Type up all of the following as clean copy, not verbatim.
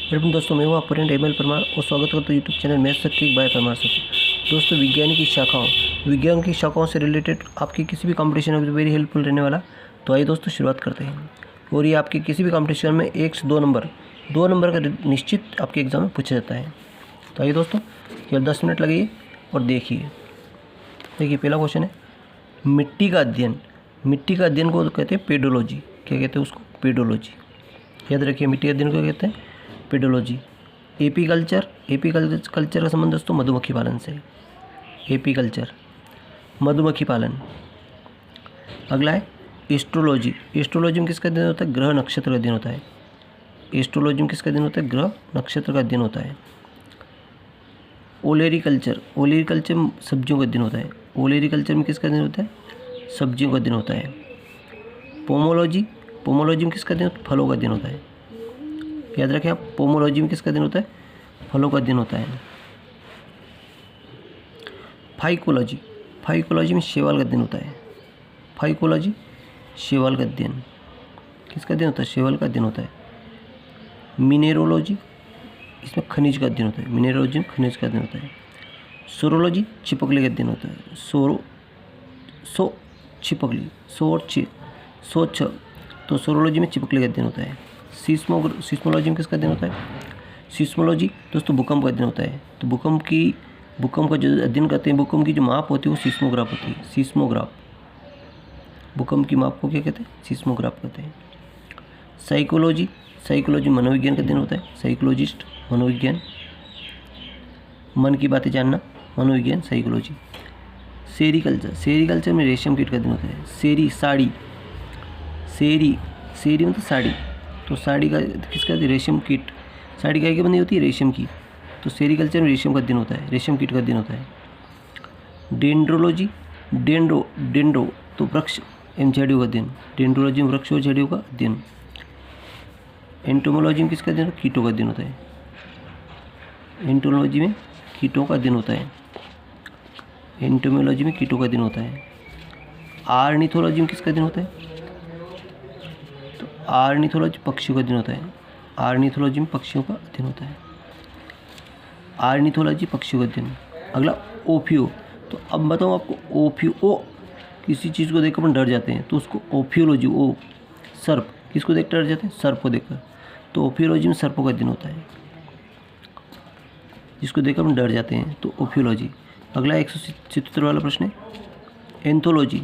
Welcome दोस्तों, मैं हूं आपका फ्रेंड एमएल परमार और स्वागत करता हूं यूट्यूब चैनल मैथ सटीक बाय परमार सर। दोस्तों, विज्ञान की शाखाओं से रिलेटेड आपकी किसी भी कंपटीशन में वेरी हेल्पफुल रहने वाला। तो आइए दोस्तों शुरुआत करते हैं। और ये आपके किसी भी कंपटीशन में 1 से 2 नंबर का निश्चित आपके एग्जाम में पूछा जाता है। तो आइए दोस्तों, केवल 10 मिनट लगाइए और देखिए। पहला क्वेश्चन है, मिट्टी का अध्ययन को कहते हैं पेडोलॉजी। क्या कहते हैं उसको? पेडोलॉजी। याद रखिए, मिट्टी का अध्ययन को कहते हैं पेडोलॉजी। एपीकल्चर का संबंध दोस्तों मधुमक्खी पालन से। एपीकल्चर, मधुमक्खी पालन। अगला है एस्ट्रोलॉजी। एस्ट्रोलॉजी में किसका अध्ययन होता है? ग्रह नक्षत्र का अध्ययन होता है। एस्ट्रोलॉजी में किसका अध्ययन होता है? ग्रह नक्षत्र का अध्ययन होता है। ओलेरिकल्चर में सब्जियों का अध्ययन होता है। ओलेरिकल्चर में किसका अध्ययन होता है? सब्जियों का अध्ययन होता है। पोमोलॉजी में किसका अध्ययन होता है? फलों का अध्ययन होता है। याद रखें आप, पोमोलॉजी में किसका अध्ययन होता है? फलों का अध्ययन होता है। फाइकोलॉजी में शैवाल का अध्ययन होता है। फाइकोलॉजी, शैवाल का अध्ययन। किसका अध्ययन होता है? शैवाल का अध्ययन होता है। मिनेरोलॉजी, इसमें खनिज का अध्ययन होता है। मिनेरोलॉजी में खनिज का अध्ययन होता है। सोरोलॉजी, छिपकली का अध्ययन होता है। तो सोरोलॉजी में छिपकली का अध्ययन होता है। सीस्मोलॉजी में किसका अध्ययन होता है? सीस्मोलॉजी दोस्तों भूकंप का अध्ययन होता है। तो भूकंप का जो अध्ययन करते हैं, भूकंप की जो माप होती है वो सीस्मोग्राफ होती है। सीस्मोग्राफ, भूकंप की माप को क्या कहते हैं? सीस्मोग्राफ कहते हैं। साइकोलॉजी मनोविज्ञान का अध्ययन होता है। साइकोलॉजिस्ट, मनोविज्ञान, मन की बातें जानना, मनोविज्ञान, साइकोलॉजी। सेरीकल्चर में रेशम कीट का अध्ययन होता है। सेरी मतलब साड़ी। तो साड़ी का किसका? रेशम कीट। साड़ी क्या बनी होती है? रेशम की। तो सेरीकल्चर में रेशम का अध्ययन होता है, रेशम कीट का अध्ययन होता है। डेंड्रोलॉजी, डेंड्रो तो वृक्ष एवं झाड़ियों का अध्ययन। डेंड्रोलॉजी में वृक्ष और झाड़ियों का अध्ययन। एंटोमोलॉजी में किसका अध्ययन? कीटों का अध्ययन होता है। एंटोमोलॉजी में कीटों का अध्ययन होता है। एंटोमोलॉजी में कीटों का अध्ययन होता है। आर्निथोलॉजी में किसका अध्ययन होता है? तो आर्निथोलॉजी पक्षियों का अध्ययन होता है। आर्निथोलॉजी में पक्षियों का अध्ययन होता है। आर्निथोलॉजी पक्षियों का अध्ययन। अगला ओफियो। तो अब बताऊँ आपको, ओफियो, किसी चीज़ को देखकर अपन डर जाते हैं तो उसको ओफियोलॉजी। सर्प, किसको देखकर डर जाते हैं? सर्प को देखकर। तो ओफियोलॉजी में सर्पों का अध्ययन होता है, जिसको देखकर हम डर जाते हैं, तो ओफियोलॉजी। अगला 177 वाला प्रश्न है, एंथोलॉजी।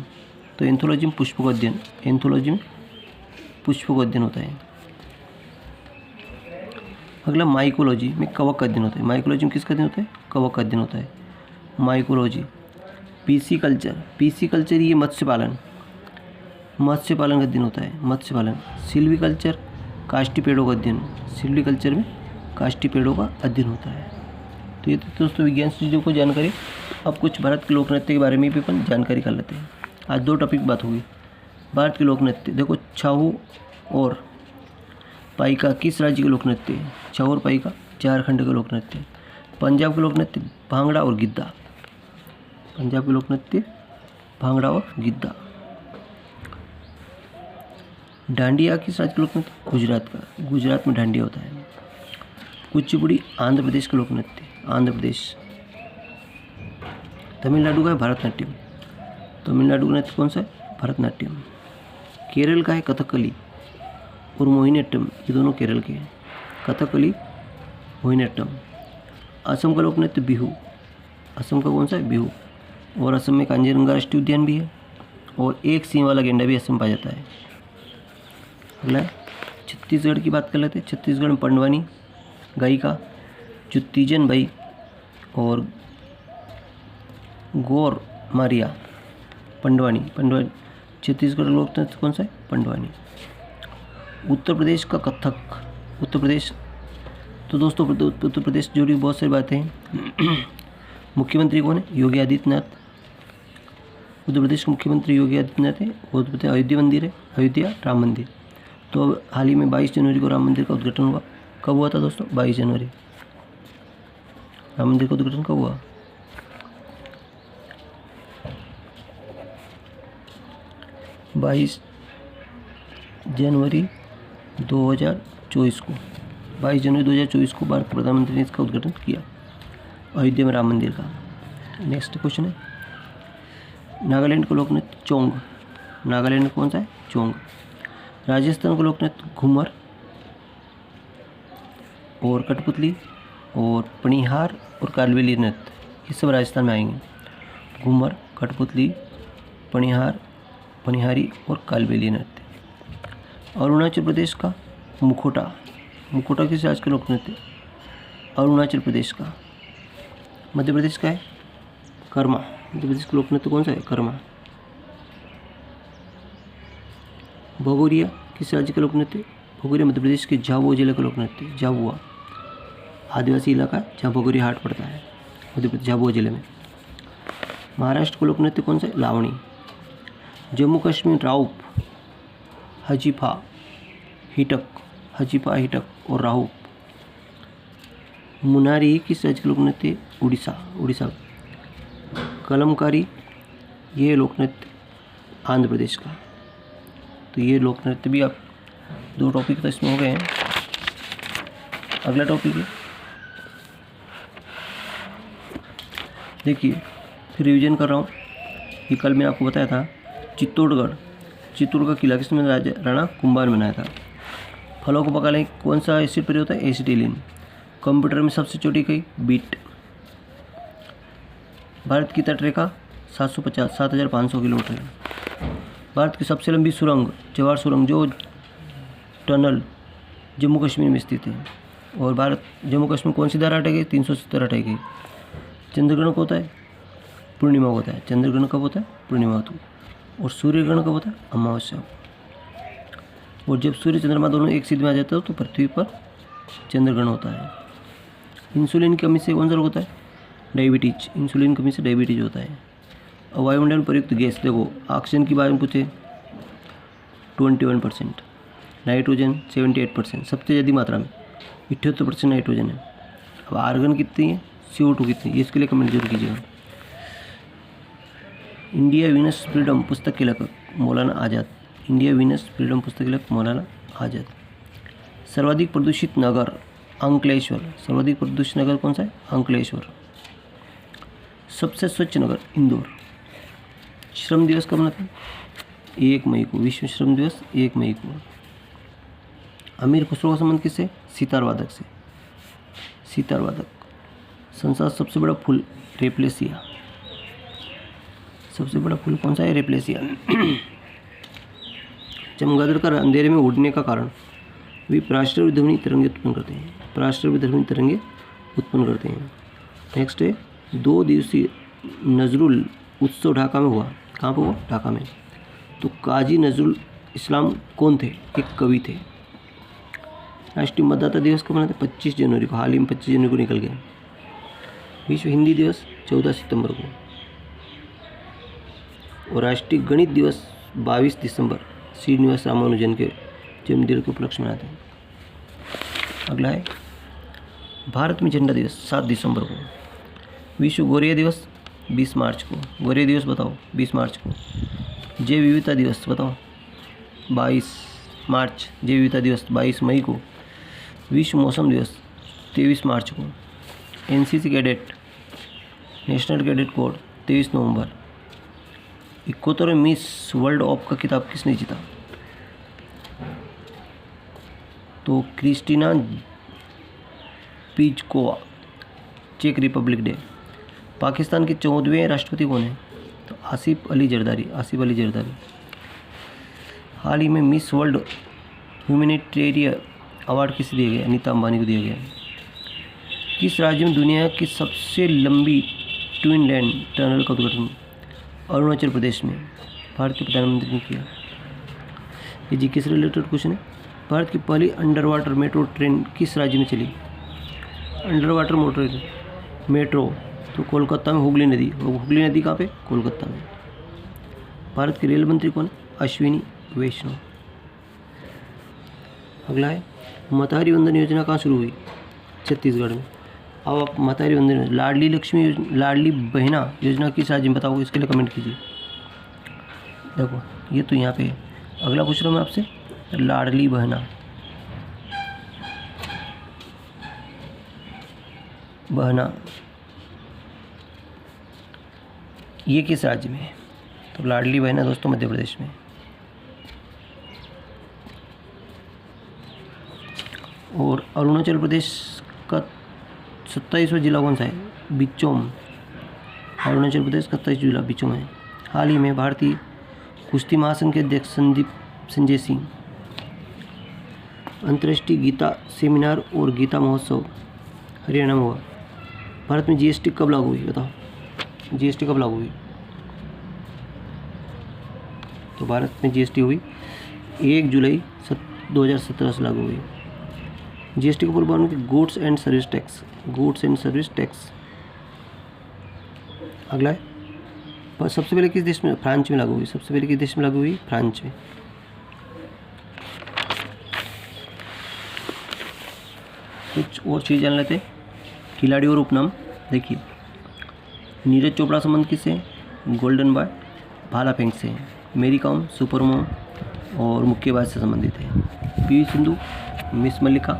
तो एंथोलॉजी में पुष्पों का अध्ययन। एंथोलॉजी में पुष्पों का अध्ययन होता है। अगला माइकोलॉजी में कवक का अध्ययन होता है। माइकोलॉजी में किसका अध्ययन होता है? कवक का अध्ययन होता है। माइकोलॉजी। पीसीकल्चर ये मत्स्य पालन का अध्ययन होता है। मत्स्य पालन। सिल्वीकल्चर, काष्ठी पेड़ों का अध्ययन। सिल्वीकल्चर में काष्ठी पेड़ों का अध्ययन होता है। तो ये तो दोस्तों विज्ञान से चीज़ों को जानकारी। अब कुछ भारत के लोक नृत्य के बारे में भी अपन जानकारी कर लेते हैं। आज 2 टॉपिक बात होगी। भारत के लोक नृत्य, देखो, छाऊ और पाइका किस राज्य के लोक नृत्य है? छाऊ और पाइका झारखंड के लोक नृत्य। पंजाब के लोक नृत्य भांगड़ा और गिद्दा। पंजाब के लोक नृत्य भांगड़ा और गिद्दा। डांडिया किस राज्य का लोक नृत्य? गुजरात का। गुजरात में डांडिया होता है। कुचिपुड़ी आंध्र प्रदेश का लोक नृत्य। आंध्र प्रदेश। तमिलनाडु का है भरतनाट्यम। तमिलनाडु का नृत्य कौन सा है? भरतनाट्यम। केरल का है कथकली और मोहिनीअट्टम, ये दोनों केरल के हैं। कथकली, मोहिनीअट्टम। असम का लोक नृत्य बिहू। असम का कौन सा है? बिहू। और असम में कांजीरंगा राष्ट्रीय उद्यान भी है और एक सींग वाला गेंडा भी असम पाया जाता है। अगला छत्तीसगढ़ की बात कर लेते हैं। छत्तीसगढ़ में पंडवानी गायिका जो तीजन बाई और गौर मारिया। पंडवानी छत्तीसगढ़ लोक नृत्य कौन सा है? पंडवानी। उत्तर प्रदेश का कथक। उत्तर प्रदेश, तो दोस्तों उत्तर प्रदेश जुड़ी बहुत सारी बातें हैं। मुख्यमंत्री कौन है? योगी आदित्यनाथ। उत्तर प्रदेश के मुख्यमंत्री योगी आदित्यनाथ है। उत्तर प्रदेश अयोध्या मंदिर है, अयोध्या राम मंदिर। तो हाल ही में 22 जनवरी को राम मंदिर का उद्घाटन हुआ। कब हुआ था दोस्तों? 22 जनवरी। राम मंदिर का उद्घाटन कब हुआ? 22 जनवरी 2024 को। 22 जनवरी 2024 को भारत के प्रधानमंत्री ने इसका उद्घाटन किया, अयोध्या में राम मंदिर का। नेक्स्ट क्वेश्चन है, नागालैंड का लोक नृत्य चोंग, नागालैंड में कौन सा है? चोंग। राजस्थान का लोक नृत्य घूमर और कठपुतली और पनिहार और कालबेलिया नृत्य, ये सब राजस्थान में आएंगे। घूमर, कठपुतली, पनिहारी और कालबेलिया नृत्य। अरुणाचल प्रदेश का मुखोटा, मुखोटा किस राज्य का लोक नृत्य? अरुणाचल प्रदेश का। मध्य प्रदेश का है कर्मा, मध्य प्रदेश का लोक नृत्य कौन सा है? कर्मा। भगोरिया किस राज्य का लोक नृत्य? भगोरिया मध्य प्रदेश के झाबुआ जिले का लोक नृत्य, झाबुआ आदिवासी इलाका है जहाँ भगोरिया हाट पड़ता है, मध्य प्रदेश झाबुआ जिले में। महाराष्ट्र का लोक नृत्य कौन सा है? लावणी। जम्मू कश्मीर राउप, हजीफा, हिटक, हजीफा, हिटक और राहुप। मुनारी किस राज्य का लोक नृत्य? उड़ीसा, उड़ीसा। कलमकारी, ये लोक नृत्य आंध्र प्रदेश का। तो ये लोक नृत्य भी आप 2 टॉपिक तो इसमें हो गए हैं। अगला टॉपिक है, देखिए फिर रिवीजन कर रहा हूँ कि कल मैं आपको बताया था चित्तौड़गढ़ का किला किसने बनाया? राणा कुंभार ने बनाया था। फलों को पकाने कौन सा एसिड प्रयोग होता है? एसिटिलीन। कंप्यूटर में सबसे छोटी इकाई बीट। भारत की तटरेखा 7,500 किलोमीटर है। भारत की सबसे लंबी सुरंग जवाहर सुरंग, जो टनल जम्मू कश्मीर में स्थित है। और भारत जम्मू कश्मीर कौन सी धारा हटाई गई? 370 हटाई गई। चंद्रग्रहण कब होता है? पूर्णिमा होता है। चंद्रग्रहण कब होता है? पूर्णिमा होता है। और सूर्यग्रहण कब होता है? अमावस्या। और जब सूर्य चंद्रमा दोनों एक सीध में आ जाते हो तो पृथ्वी पर चंद्रग्रहण होता है। इंसुलिन की कमी से कौन सा रोग होता है? डायबिटीज। इंसुलिन की कमी से डायबिटीज होता है। और वायुमंडल में प्रयुक्त गैस, देखो ऑक्सीजन के बारे में पूछे 21%, नाइट्रोजन 78%, सबसे ज़्यादा मात्रा में 78% नाइट्रोजन है। अब आर्गन कितनी है? CO2 कितनी है? इसके लिए कमेंट जरूर कीजिएगा। इंडिया वीनस फ्रीडम पुस्तक के लेखक मौलाना आज़ाद। इंडिया वीनस फ्रीडम पुस्तक के लेखक मौलाना आज़ाद। सर्वाधिक प्रदूषित नगर अंकलेश्वर। सर्वाधिक प्रदूषित नगर कौन सा है? अंकलेश्वर। सबसे स्वच्छ नगर इंदौर। श्रम दिवस कब मनाते हैं? 1 मई को। विश्व श्रम दिवस 1 मई को। अमीर खुसरो का संबंध किससे? सितार वादक से। सितार वादक। संसार सबसे बड़ा फूल रेप्लेसिया। सबसे बड़ा फूल कौन सा है? रेप्लेसिया। चमगादड़ का अंधेरे में उड़ने का कारण? वे पराश्रव्य तरंगे उत्पन्न करते हैं। पराश्रव्य तरंगे उत्पन्न करते हैं। नेक्स्ट है, 2 दिवसीय नजरुल उत्सव ढाका में हुआ। कहाँ पर हुआ? ढाका में। तो काजी नजरुल इस्लाम कौन थे? एक कवि थे। राष्ट्रीय मतदाता दिवस कब मनाते हैं? 25 जनवरी को। हाल ही में 25 जनवरी को निकल गया। विश्व हिंदी दिवस 14 सितंबर को। और राष्ट्रीय गणित दिवस 22 दिसंबर श्रीनिवास रामानुजन के जन्मदिन के उपलक्ष्य में मनाते हैं। अगला है, भारत में झंडा दिवस 7 दिसंबर को। विश्व गौरैया दिवस 20 मार्च को। गौरैया दिवस बताओ 20 मार्च को। जैव विविधता दिवस बताओ 22 मार्च। जैव विविधता दिवस 22 मई को। विश्व मौसम दिवस 23 मार्च को। NCC कैडेट नेशनल कैडेट कोड 23 नवंबर। 71वें मिस वर्ल्ड ऑफ का खिताब किसने जीता? तो क्रिस्टीना पिचकोवा, चेक रिपब्लिक डे। पाकिस्तान के 14वें राष्ट्रपति कौन है? तो आसिफ अली जरदारी। आसिफ अली जरदारी। हाल ही में मिस वर्ल्ड ह्यूमैनिटेरियन अवार्ड किसे दिया गया? अनीता अंबानी को दिया गया। किस राज्य में दुनिया की सबसे लंबी ट्विन लैंड टनल का उद्घाटन? अरुणाचल प्रदेश में भारत के प्रधानमंत्री ने किया। ये जीके से रिलेटेड क्वेश्चन है। भारत की पहली अंडर वाटर मेट्रो ट्रेन किस राज्य में चली? अंडर वाटर मेट्रो तो कोलकाता में हुगली नदी। और हुगली नदी कहाँ पे? कोलकाता में। भारत के रेल मंत्री कौन है? अश्विनी वैष्णव। अगला है, मतारी वंदन योजना कहाँ शुरू हुई? छत्तीसगढ़ में। अब आप मतारी वंदन, लाडली लक्ष्मी योजना, लाडली बहना योजना किस राज्य में बताओ? इसके लिए कमेंट कीजिए। देखो ये तो यहाँ पे है। अगला पूछ रहा हूँ मैं आपसे, लाडली बहना बहना ये किस राज्य में है? तो लाडली बहना दोस्तों मध्य प्रदेश में। और अरुणाचल प्रदेश का 27वां जिला कौन सा है? बिचौम। अरुणाचल प्रदेश का 27 जिला बिचौम है। हाल ही में भारतीय कुश्ती महासंघ के अध्यक्ष संजय सिंह। अंतर्राष्ट्रीय गीता सेमिनार और गीता महोत्सव हरियाणा में हुआ। भारत में जीएसटी कब लागू हुई? बताओ, जीएसटी कब लागू हुई? तो भारत में जीएसटी हुई 1 जुलाई 2017 से लागू हुई। जीएसटी को पूर्व में goods and service tax, goods and service tax. अगला है, पर सबसे पहले किस देश में? फ्रांस में लागू हुई। सबसे पहले किस देश में लागू हुई? फ्रांस में। कुछ और चीज़ जान लेते हैं। खिलाड़ी और उपनाम देखिए, नीरज चोपड़ा संबंध किससे? गोल्डन बॉय भाला फेंक से। मेरी कॉम सुपरमो और मुक्केबाज से संबंधित है। पीवी सिंधु मिस मल्लिका।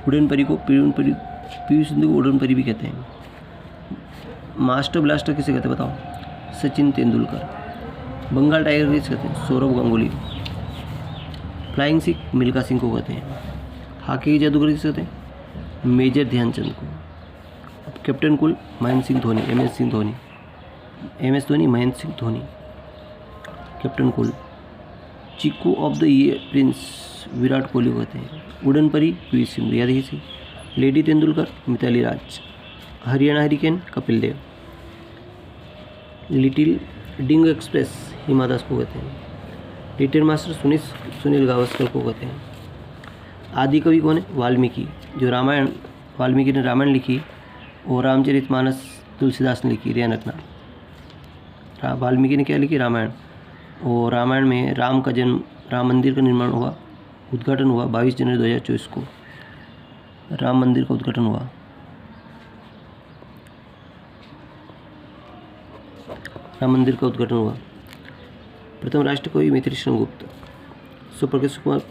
उड़न परी को पीवी सिंधु को उड़न परी भी कहते हैं। मास्टर ब्लास्टर किसे कहते हैं? बताओ, सचिन तेंदुलकर। बंगाल टाइगर किसे कहते हैं? सौरव गांगुली। फ्लाइंग सिख मिल्खा सिंह को कहते हैं। हॉकी के जादूगर किसे कहते हैं? मेजर ध्यानचंद को। Captain cool Mahendra Singh Dhoni, M S Dhoni, Mahendra Singh Dhoni captain cool. Chikoo of the year prince Virat Kohli को कहते हैं। उड़न परी पीवी सिंधु, याद रखिए। Lady Tendulkar Mithali Raj. Haryana hurricane Kapil Dev. Little Dhing express Hima Das को कहते हैं। लिटिल मास्टर सुनील गावस्कर को कहते हैं। आदि कवि कौन है? वाल्मीकि, जो रामायण, वाल्मीकि ने रामायण लिखी और रामचरितमानस तुलसीदास ने लिखी। ध्यान रखना, वाल्मीकि ने क्या लिखी? रामायण। और रामायण में राम का जन्म, राम मंदिर का निर्माण हुआ, उद्घाटन हुआ 22 जनवरी 2024 को। राम मंदिर का उद्घाटन हुआ। राम मंदिर का उद्घाटन हुआ। प्रथम राष्ट्र कवि मैथिली शरण गुप्त।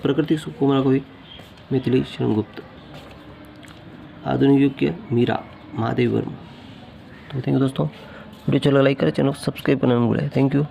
प्राकृतिक सुकुमार कवि मैथिली शरण गुप्त। आधुनिक युग के मीरा महादेव वर्मा। तो थैंक यू दोस्तों, वीडियो अच्छा लगा लाइक करें, चैनल को सब्सक्राइब करना न भूलें। Thank you.